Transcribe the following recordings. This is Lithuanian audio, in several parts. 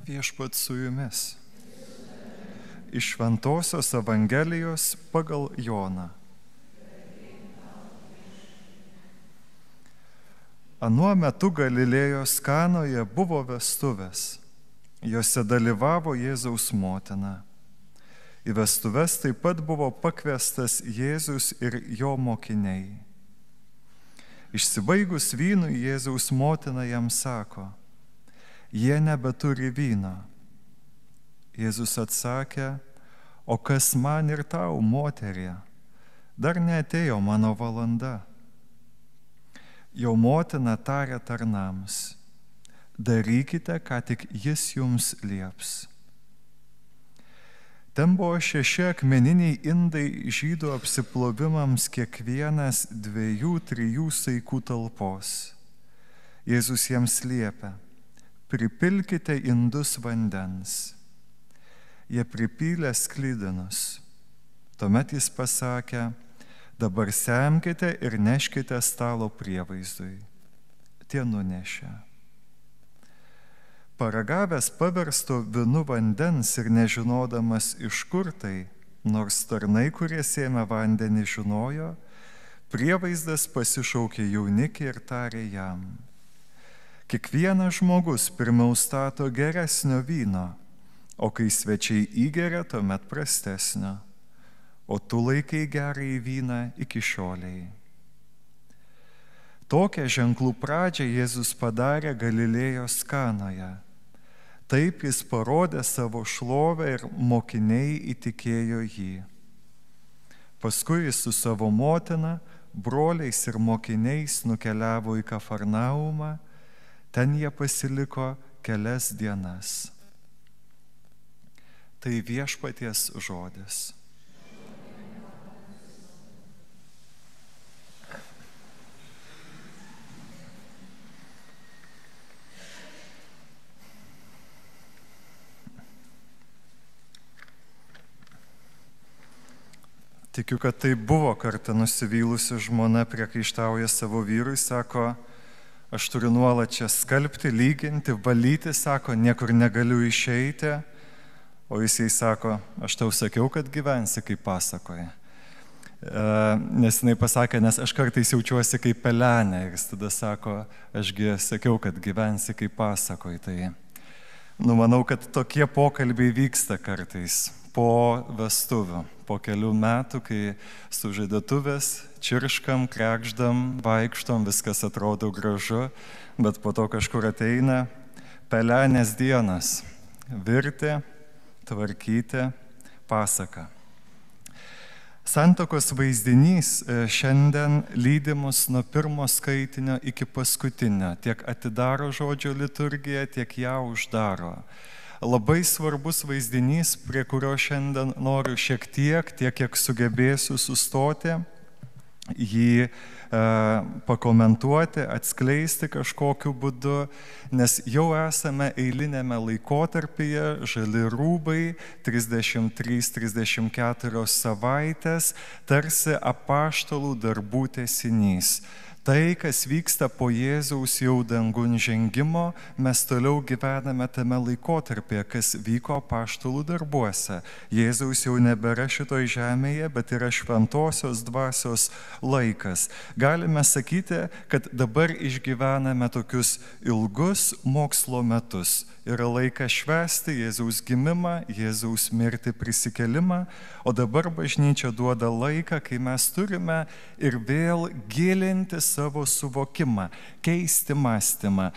Viešpat su jumis. Iš Šventosios Evangelijos pagal Joną. Anuo metu Galilėjos Kanoje buvo vestuvės. Jose dalyvavo Jėzaus motina. Į vestuves taip pat buvo pakviestas Jėzus ir jo mokiniai. Išsibaigus vynui, Jėzaus motina jam sako: jie nebeturi vyno. Jėzus atsakė: o kas man ir tau, moterie, dar neatėjo mano valanda. Jo motina tarė tarnams: darykite, ką tik jis jums lieps. Ten buvo 6 akmeniniai indai žydų apsiplovimams, kiekvienas 2-3 saikų talpos. Jėzus jiems liepė: pripilkite indus vandens. Jie pripylė sklydinus. Tuomet jis pasakė: dabar semkite ir neškite stalo prievaizdui. Tie nunešė. Paragavęs paversto vynu vandens ir nežinodamas iš kur tai, nors tarnai, kurie sėmė vandenį, žinojo, prievaizdas pasišaukė jaunikį ir tarė jam: kiekvienas žmogus pirmiau stato geresnio vyno, o kai svečiai įgeria, tuomet prastesnio, o tu laikai gerąjį vyną iki šiolei. Tokią ženklų pradžią Jėzus padarė Galilėjos Kanoje. Taip jis parodė savo šlovę ir mokiniai įtikėjo jį. Paskui jis su savo motina, broliais ir mokiniais nukeliavo į Kafarnaumą, ten jie pasiliko kelias dienas. Tai viešpaties žodis. Tikiu, kad tai buvo kartą nusivylusi žmona priekaištauja savo vyrui, sako: aš turiu nuolat čia skalbti, lyginti, valyti, sako, niekur negaliu išeiti. O jis jai sako: aš tau sakiau, kad gyvensi kaip pasakoje. Nes jinai pasakė: nes aš kartais jaučiuosi kaip pelenė. Ir jis tada sako: ašgi sakiau, kad gyvensi kaip pasakoje. Tai manau, kad tokie pokalbiai vyksta kartais po vestuvių. Po kelių metų, kai sužadėtuvės, čirškam, krekždam, vaikštom, viskas atrodo gražu, bet po to kažkur ateina pelenės dienas. Virti, tvarkyti, pasaka. Santuokos vaizdinys šiandien lydi mus nuo pirmo skaitinio iki paskutinio. Tiek atidaro žodžio liturgiją, tiek ją uždaro. Labai svarbus vaizdinys, prie kurio šiandien noriu šiek tiek, kiek sugebėsiu sustoti, jį pakomentuoti, atskleisti kažkokiu būdu, nes jau esame eilinėme laikotarpyje, žali rūbai, 33-34 savaitės, tarsi apaštalų darbų tęsinys. Tai, kas vyksta po Jėzaus jau dangun žengimo, mes toliau gyvename tame laikotarpyje, kas vyko apaštalų darbuose. Jėzaus jau nebėra šitoj žemėje, bet yra šventosios dvasios laikas. Galime sakyti, kad dabar išgyvename tokius ilgus mokslo metus. Yra laikas švęsti Jėzaus gimimą, Jėzaus mirtį, prisikelimą, o dabar bažnyčia duoda laiką, kai mes turime ir vėl gilinti savo suvokimą, keisti mąstymą.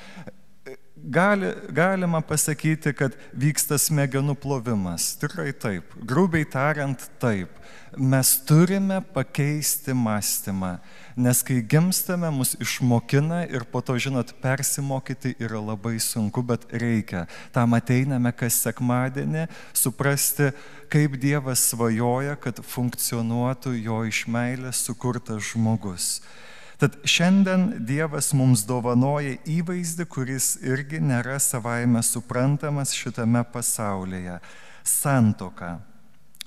Galima pasakyti, kad vyksta smegenų plovimas. Tikrai taip. Grubiai tariant, taip. Mes turime pakeisti mąstymą, nes kai gimstame, mus išmokina ir po to, žinot, persimokyti yra labai sunku, bet reikia. Tam ateiname kas sekmadienį, suprasti, kaip Dievas svajoja, kad funkcionuotų jo iš meilės sukurtas žmogus. Tad šiandien Dievas mums dovanoja įvaizdį, kuris irgi nėra savaime suprantamas šitame pasaulyje – santuoka.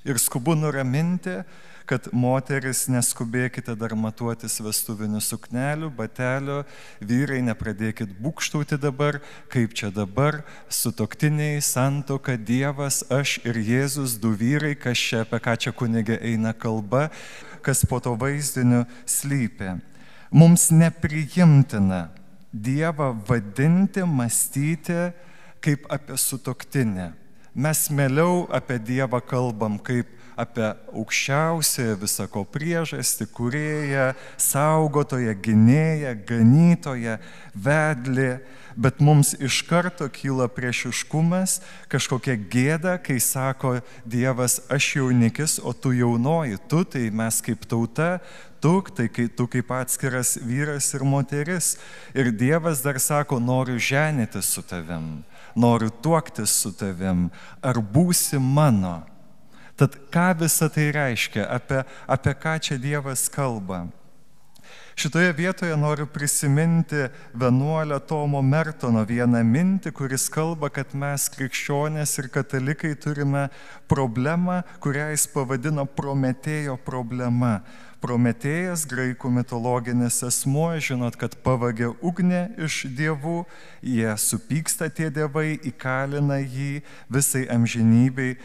Ir skubu nuraminti, kad moteris neskubėkite dar matuotis vestuvinių suknelių, batelių, vyrai nepradėkit būkštauti dabar, kaip čia dabar, sutuoktiniai, santuoka, Dievas, aš ir Jėzus, du vyrai, kas čia, apie ką čia kunigė eina kalba, kas po to vaizdiniu slypi. Mums nepriimtina Dievą vadinti, mąstyti kaip apie sutuoktinį. Mes mieliau apie Dievą kalbam kaip apie aukščiausią visako priežastį, kūrėją, saugotoją, gynėją, ganytoją, vedlį, bet mums iš karto kyla priešiškumas, kažkokia gėda, kai sako Dievas, aš jaunikis, o tu jaunoji, tu tai mes kaip tauta, tu kaip atskiras vyras ir moteris. Ir Dievas dar sako, noriu ženytis su tavim, noriu tuoktis su tavim, ar būsi mano. Tad ką visa tai reiškia, apie ką čia Dievas kalba? Šitoje vietoje noriu prisiminti vienuolio Tomo Mertono vieną mintį, kuris kalba, kad mes krikščionės ir katalikai turime problemą, kurią jis pavadino Prometėjo problema. Prometėjas, graikų mitologinis asmuo, žinot, kad pavagia ugnį iš dievų, jie supyksta tie dievai, įkalina jį visai amžinybei,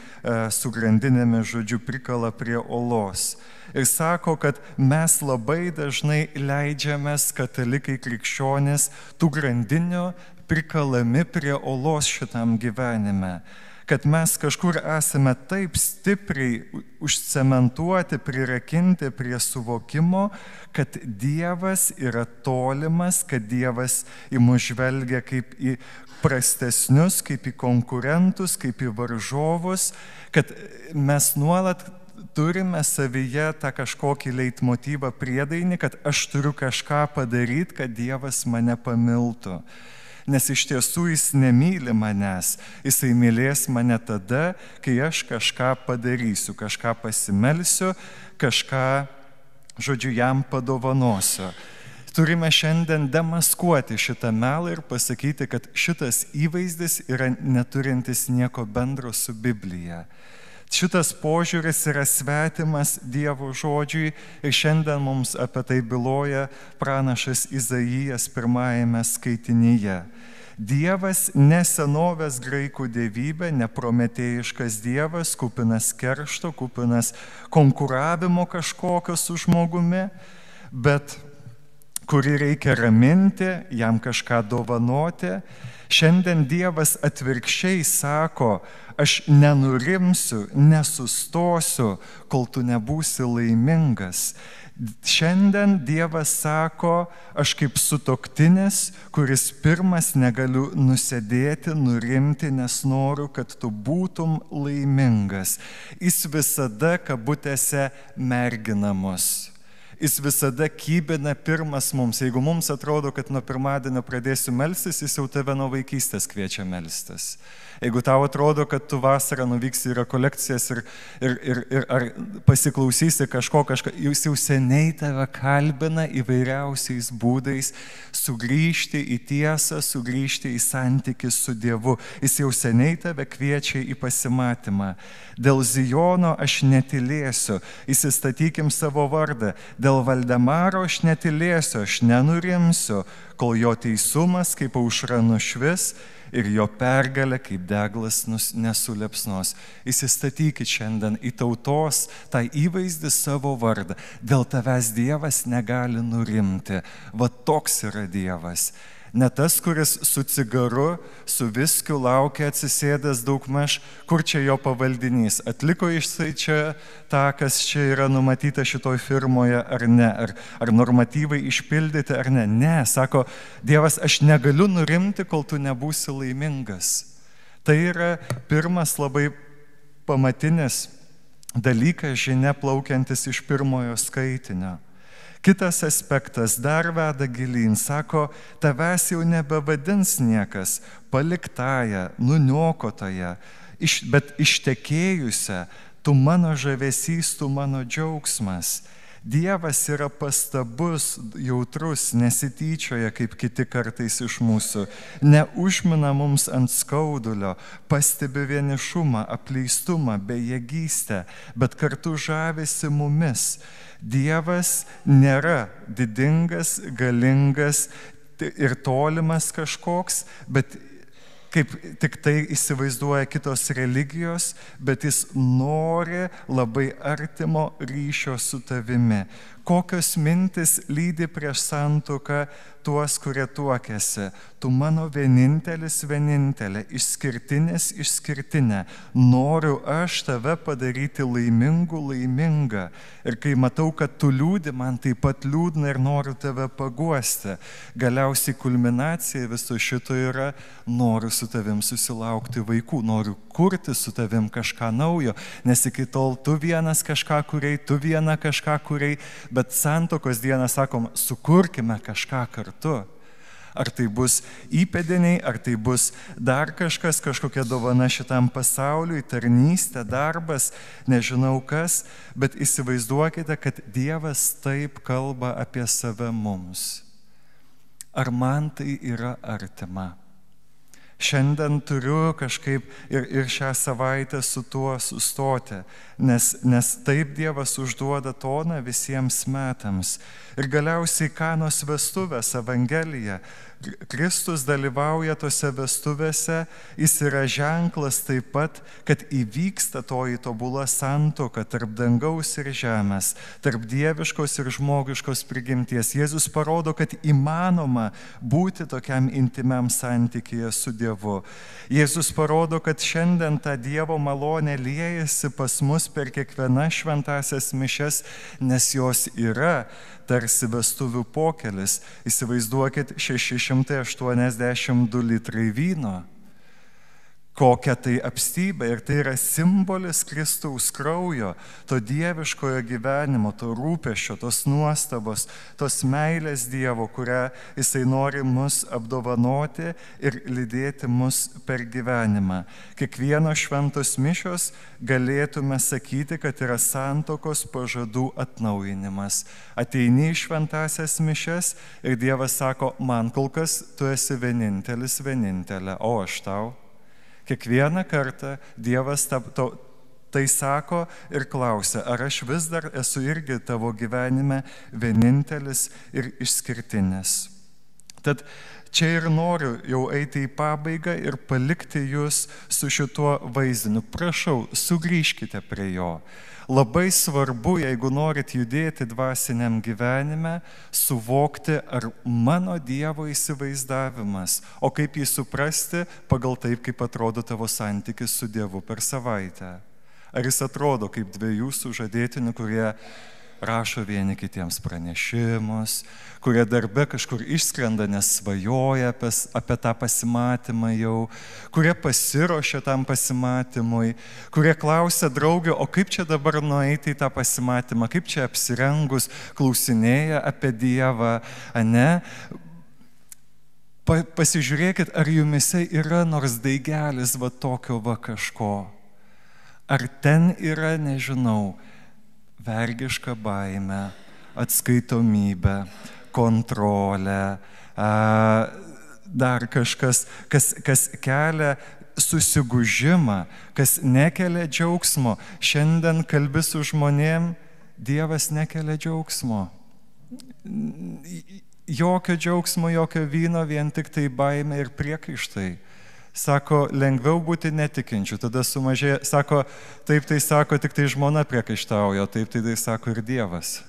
su grandinėmis, žodžiu, prikala prie olos. Ir sako, kad mes labai dažnai leidžiamės, katalikai krikščionės, tų grandinių prikalami prie olos šitam gyvenime. Kad mes kažkur esame taip stipriai užcementuoti, prirakinti prie suvokimo, kad Dievas yra tolimas, kad Dievas į mus žvelgia kaip į prastesnius, kaip į konkurentus, kaip į varžovus, kad mes nuolat turime savyje tą kažkokį leitmotyvą priedainį, kad aš turiu kažką padaryti, kad Dievas mane pamiltų. Nes iš tiesų jis nemyli manęs, jisai mylės mane tada, kai aš kažką padarysiu, kažką pasimelsiu, kažką, žodžiu, jam padovanosiu. Turime šiandien demaskuoti šitą melą ir pasakyti, kad šitas įvaizdis yra neturintis nieko bendro su Biblija. Šitas požiūris yra svetimas Dievo žodžiui ir šiandien mums apie tai byloja pranašas Izaijas pirmajame skaitinyje. Dievas ne senovės graikų dievybė, ne prometėjiškas Dievas, kupinas keršto, kupinas konkuravimo kažkokio su žmogumi, bet kurį reikia raminti, jam kažką dovanoti. Šiandien Dievas atvirkščiai sako, aš nenurimsiu, nesustosiu, kol tu nebūsi laimingas. Šiandien Dievas sako, aš kaip sutuoktinis, kuris pirmas negaliu nusėdėti, nurimti, nes noriu, kad tu būtum laimingas. Jis visada kabutėse mergina mus. Jis visada kybina pirmas mums. Jeigu mums atrodo, kad nuo pirmadienio pradėsiu melstis, jis jau tave nuo vaikystės kviečia melstis. Jeigu tau atrodo, kad tu vasarą nuvyksi į rekolekcijas ir ar pasiklausysi kažko, jis jau seniai tave kalbina įvairiausiais būdais sugrįžti į tiesą, sugrįžti į santykį su Dievu. Jis jau seniai tave kviečia į pasimatymą. Dėl Zijono aš netylėsiu, įsistatykim savo vardą. Dėl Valdemaro aš netylėsiu, aš nenurimsiu, kol jo teisumas kaip aušra nušvis ir jo pergalė kaip deglas nesulepsnos. Įsistatykit šiandien į tautos tą įvaizdį savo vardą. Dėl tavęs Dievas negali nurimti. Va toks yra Dievas. Ne tas, kuris su cigaru, su viskiu laukia atsisėdęs daugmaž, kur čia jo pavaldinys. Atliko jisai čia tą, kas čia yra numatyta šitoj firmoje ar ne, ar normatyvai išpildyti ar ne. Ne, sako Dievas, aš negaliu nurimti, kol tu nebūsi laimingas. Tai yra pirmas labai pamatinis dalykas, žinia plaukiantis iš pirmojo skaitinio. Kitas aspektas dar veda gilyn, sako, tavęs jau nebevadins niekas paliktąją, nuniokotoją, bet ištekėjusią, tu mano žavesys, tu mano džiaugsmas. Dievas yra pastabus, jautrus, nesityčioja kaip kiti kartais iš mūsų, neužmina mums ant skaudulio, pastebi vienišumą, apleistumą, bejėgystę, bet kartu žavisi mumis. Dievas nėra didingas, galingas ir tolimas kažkoks, bet kaip tik tai įsivaizduoja kitos religijos, bet jis nori labai artimo ryšio su tavimi. Kokios mintis lydi prieš santuoką tuos, kurie tuokiasi? Tu mano vienintelis, vienintelė, išskirtinis, išskirtinė. Noriu aš tave padaryti laimingu, laimingą. Ir kai matau, kad tu liūdi, man taip pat liūdna ir noriu tave paguosti. Galiausiai kulminacija viso šito yra, noriu su tavim susilaukti vaikų, noriu kurti su tavim kažką naujo, nes iki tol tu vienas kažką kuriai, tu viena kažką kuriai, bet santuokos dieną sakom, sukurkime kažką kartu. Ar tai bus įpėdiniai, ar tai bus dar kažkas, kažkokia dovana šitam pasauliui, tarnystė, darbas, nežinau kas, bet įsivaizduokite, kad Dievas taip kalba apie save mums. Ar man tai yra artima? Šiandien turiu kažkaip ir šią savaitę su tuo sustoti, nes taip Dievas užduoda toną visiems metams. Ir galiausiai Kanos vestuvės, Evangelija. Kristus dalyvauja tose vestuvėse, jis yra ženklas taip pat, kad įvyksta toji tobula santuoka tarp dangaus ir žemės, tarp dieviškos ir žmogiškos prigimties. Jėzus parodo, kad įmanoma būti tokiam intimiam santykyje su Dievu. Jėzus parodo, kad šiandien ta Dievo malonė liejasi pas mus per kiekvienas šventąsias mišias, nes jos yra tarsi vestuvių pokelis. Įsivaizduokit 682 litrai vyno. Kokia tai apstybė, ir tai yra simbolis Kristaus kraujo, to dieviškojo gyvenimo, to rūpesčio, tos nuostabos, tos meilės Dievo, kurią Jisai nori mus apdovanoti ir lydėti mus per gyvenimą. Kiekvieno šventos mišios galėtume sakyti, kad yra santuokos pažadų atnaujinimas. Ateini į šventąsias mišias ir Dievas sako, man kol kas tu esi vienintelis, vienintelė, o aš tau. Kiekvieną kartą Dievas tai sako ir klausia, ar aš vis dar esu irgi tavo gyvenime vienintelis ir išskirtinis. Tad čia ir noriu jau eiti į pabaigą ir palikti jūs su šituo vaizdiniu. Prašau, sugrįžkite prie jo. Labai svarbu, jeigu norit judėti dvasiniam gyvenime, suvokti, ar mano Dievo įsivaizdavimas, o kaip jį suprasti pagal taip, kaip atrodo tavo santykis su Dievu per savaitę. Ar jis atrodo kaip dviejų sužadėtinių, kurie rašo vieni kitiems pranešimus, kurie darbe kažkur išskrenda, nes svajoja apie tą pasimatymą jau, kurie pasiruošia tam pasimatymui, kurie klausia draugio, o kaip čia dabar nueiti į tą pasimatymą, kaip čia apsirengus, klausinėja apie Dievą, ane? Pasižiūrėkit, ar jumise yra nors daigelis va tokio va kažko. Ar ten yra, nežinau, vergiška baimė, atskaitomybė, kontrolė, dar kažkas, kas kelia susigūžimą, kas nekelia džiaugsmo. Šiandien kalbi su žmonėm, Dievas nekelia džiaugsmo. Jokio džiaugsmo, jokio vyno, vien tik tai baimė ir priekaištai. Sako, lengviau būti netikinčiu, tada sumažėja, sako, taip tai sako, tik tai žmona priekaištauja, taip tai sako ir Dievas.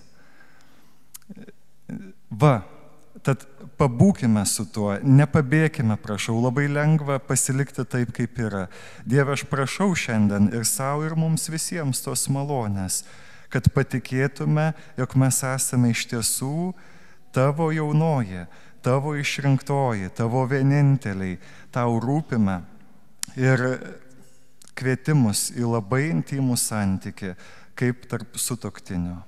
Va, tad pabūkime su tuo, nepabėkime, prašau, labai lengva pasilikti taip, kaip yra. Dieve, aš prašau šiandien ir savo, ir mums visiems tos malonės, kad patikėtume, jog mes esame iš tiesų tavo jaunoji, tavo išrinktoji, tavo vieninteliai, tau rūpime ir kvietimus į labai intimų santykį, kaip tarp sutuoktinių.